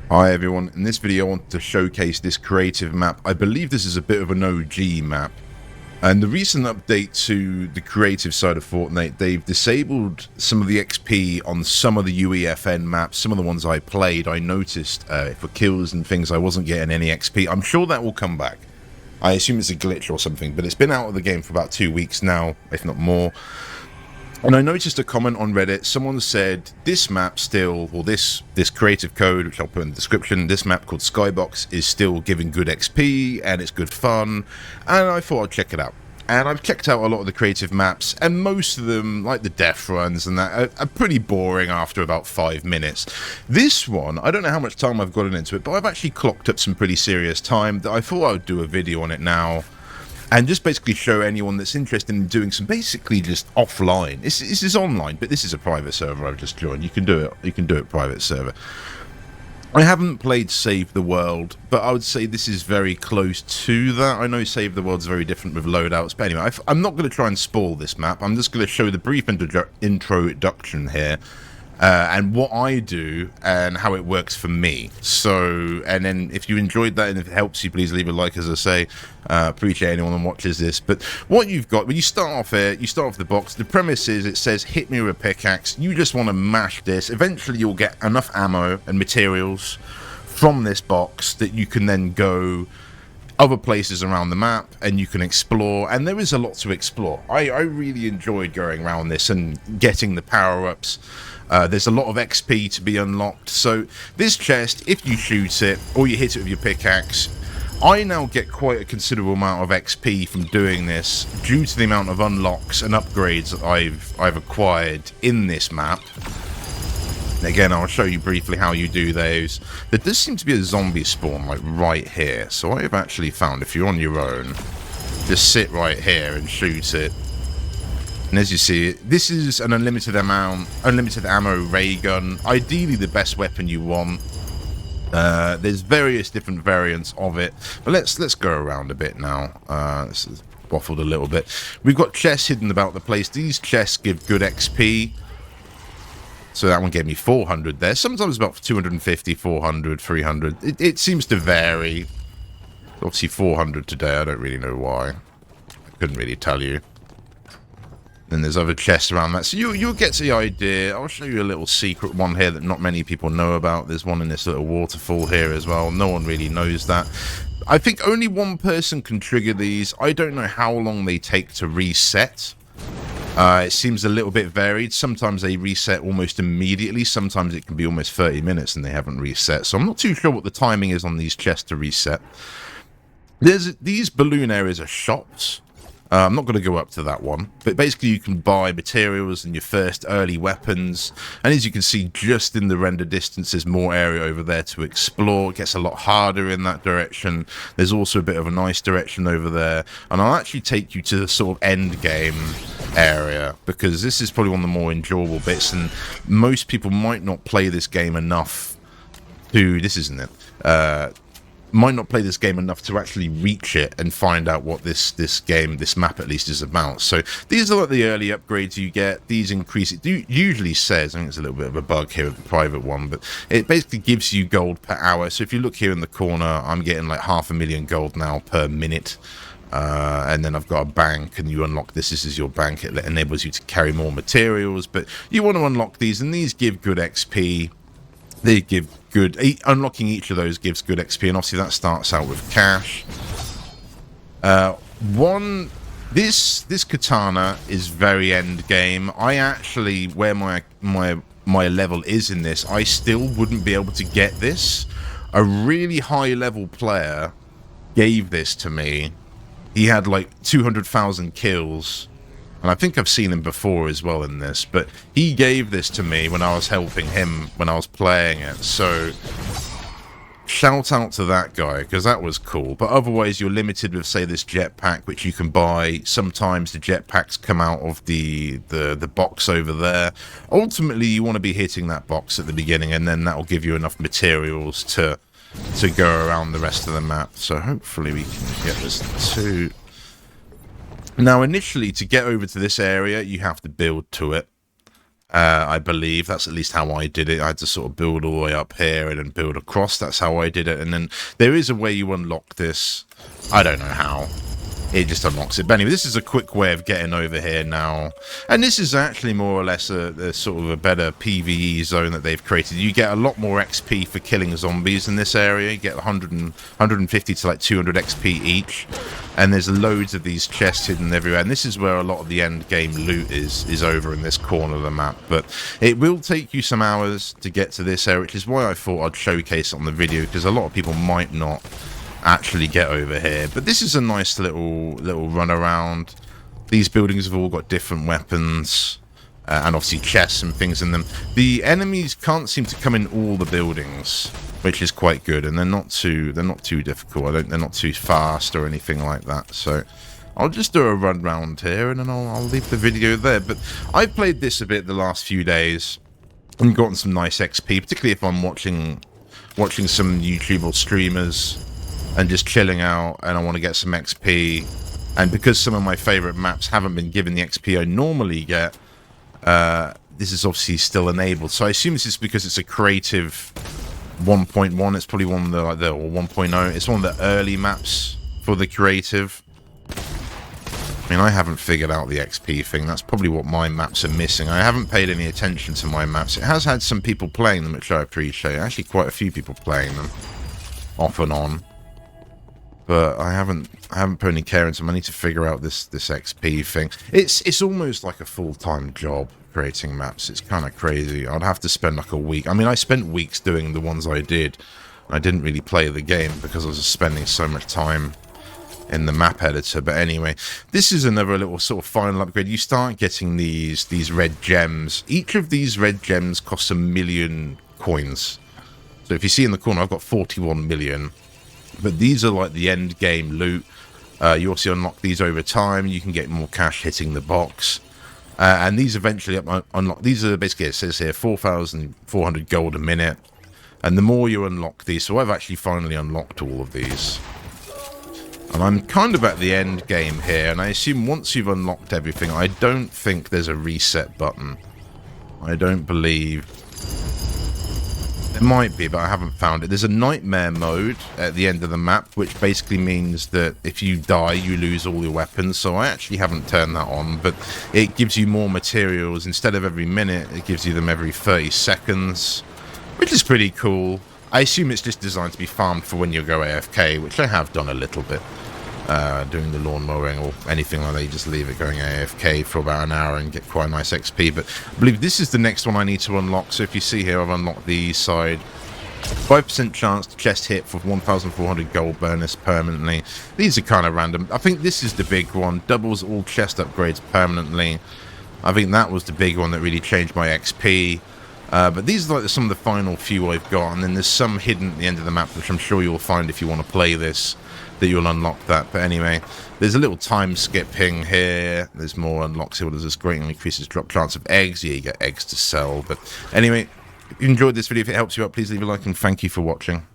Hi everyone, in this video I want to showcase this creative map. I believe this is a bit of an OG map, and the recent update to the creative side of Fortnite, they've disabled some of the XP on some of the UEFN maps. Some of the ones I played, I noticed for kills and things I wasn't getting any XP. I'm sure that will come back. I assume it's a glitch or something, but it's been out of the game for about 2 weeks now, if not more. And I noticed a comment on Reddit. Someone said this map still, or this creative code, which I'll put in the description, this map called Skybox is still giving good XP and it's good fun. And I thought I'd check it out. And I've checked out a lot of the creative maps, and most of them, like the death runs and that, are pretty boring after about 5 minutes. This one, I don't know how much time I've gotten into it, but I've actually clocked up some pretty serious time that I thought I would do a video on it now. And just basically show anyone that's interested in doing some basically just offline. This is online, but this is a private server I've just joined. You can do it. You can do it private server. I haven't played Save the World, but I would say this is very close to that. I know Save the World's very different with loadouts, but anyway, I'm not going to try and spoil this map. I'm just going to show the brief introduction here. And what I do and how it works for me. So, and then if you enjoyed that and if it helps you, please leave a like, as I say. Appreciate anyone that watches this. But what you've got, when you start off here, you start off the box. The premise is it says, hit me with a pickaxe. You just want to mash this. Eventually you'll get enough ammo and materials from this box that you can then go other places around the map and you can explore, and there is a lot to explore. I really enjoyed going around this and getting the power-ups. There's a lot of XP to be unlocked. So this chest, if you shoot it or you hit it with your pickaxe, I now get quite a considerable amount of XP from doing this due to the amount of unlocks and upgrades that I've acquired in this map. Again, I'll show you briefly how you do those. There does seem to be a zombie spawn, like, right here. So I have actually found, if you're on your own, just sit right here and shoot it. And as you see, this is an unlimited ammo ray gun. Ideally, the best weapon you want. There's various different variants of it. But let's go around a bit now. This is waffled a little bit. We've got chests hidden about the place. These chests give good XP. So that one gave me 400 there. Sometimes about 250, 400, 300. It seems to vary. Obviously 400 today. I don't really know why. I couldn't really tell you. Then there's other chests around that. So you'll get the idea. I'll show you a little secret one here that not many people know about. There's one in this little waterfall here as well. No one really knows that. I think only one person can trigger these. I don't know how long they take to reset. It seems a little bit varied. Sometimes they reset almost immediately. Sometimes it can be almost 30 minutes and they haven't reset. So I'm not too sure what the timing is on these chests to reset. These balloon areas are shops. I'm not going to go up to that one. But basically you can buy materials and your first early weapons. And as you can see, just in the render distance, there's more area over there to explore. It gets a lot harder in that direction. There's also a bit of a nice direction over there. And I'll actually take you to the sort of end game area, because this is probably one of the more enjoyable bits, and most people might not play this game enough to, might not play this game enough to actually reach it and find out what this map at least is about. So these are like the early upgrades you get. These increase, it usually says, I think it's a little bit of a bug here with the private one, but it basically gives you gold per hour. So if you look here in the corner, I'm getting like 500,000 gold now per minute. And then I've got a bank, and you unlock this. This is your bank. It enables you to carry more materials, but you want to unlock these, and these give good XP. They give good, unlocking each of those gives good XP, and obviously that starts out with cash. This katana is very end game. I actually, where my level is in this, I still wouldn't be able to get this. A really high level player gave this to me. He had like 200,000 kills, and I think I've seen him before as well in this, but he gave this to me when I was helping him when I was playing it. So shout out to that guy, because that was cool. But otherwise you're limited with, say, this jetpack, which you can buy. Sometimes the jetpacks come out of the box over there. Ultimately you want to be hitting that box at the beginning, and then that will give you enough materials to go around the rest of the map. So hopefully we can get this too. Now initially, to get over to this area, you have to build to it. I believe that's at least how I did it. I had to sort of build all the way up here and then build across. That's how I did it. And then there is a way you unlock this. I don't know how. It just unlocks it. But anyway, this is a quick way of getting over here now. And this is actually more or less a sort of a better PvE zone that they've created. You get a lot more XP for killing zombies in this area. You get 150 to like 200 XP each. And there's loads of these chests hidden everywhere. And this is where a lot of the end game loot is over in this corner of the map. But it will take you some hours to get to this area, which is why I thought I'd showcase it on the video, because a lot of people might not actually get over here. But this is a nice little run around. These buildings have all got different weapons and obviously chests and things in them. The enemies can't seem to come in all the buildings, which is quite good, and they're not too difficult. They're not too fast or anything like that. So I'll just do a run round here and then I'll leave the video there. But I've played this a bit the last few days and gotten some nice XP, particularly if I'm watching some YouTube or streamers and just chilling out and I want to get some XP. And because some of my favorite maps haven't been given the XP I normally get, this is obviously still enabled. So I assume this is because it's a creative 1.1. It's probably one of the, like, or 1.0. It's one of the early maps for the creative. I mean, I haven't figured out the XP thing. That's probably what my maps are missing. I haven't paid any attention to my maps. It has had some people playing them, which I appreciate. Actually, quite a few people playing them off and on. But I haven't put any care into them. I need to figure out this XP thing. It's almost like a full-time job creating maps. It's kind of crazy. I'd have to spend like a week. I mean, I spent weeks doing the ones I did. I didn't really play the game because I was spending so much time in the map editor. But anyway, this is another little sort of final upgrade. You start getting these red gems. Each of these red gems costs 1 million coins. So if you see in the corner, I've got 41 million. But these are like the end game loot. You also unlock these over time. You can get more cash hitting the box. And these eventually unlock. These are basically, it says here, 4,400 gold a minute. And the more you unlock these, so I've actually finally unlocked all of these. And I'm kind of at the end game here. And I assume once you've unlocked everything, I don't think there's a reset button. I don't believe. There might be, but I haven't found it. There's a nightmare mode at the end of the map, which basically means that if you die, you lose all your weapons. So I actually haven't turned that on, but it gives you more materials. Instead of every minute, it gives you them every 30 seconds, which is pretty cool. I assume it's just designed to be farmed for when you go AFK, which I have done a little bit. Doing the lawn mowing or anything like that, you just leave it going AFK for about an hour and get quite a nice XP. But I believe this is the next one I need to unlock. So if you see here, I've unlocked the side. 5% chance to chest hit for 1,400 gold bonus permanently. These are kind of random. I think this is the big one. Doubles all chest upgrades permanently. I think that was the big one that really changed my XP. But these are like some of the final few I've got. And then there's some hidden at the end of the map, which I'm sure you'll find if you want to play this, that you'll unlock that. But anyway, there's a little time skipping here. There's more unlocks here. There's this greatly increases drop chance of eggs. Yeah, you get eggs to sell. But anyway, if you enjoyed this video, if it helps you out, please leave a like and thank you for watching.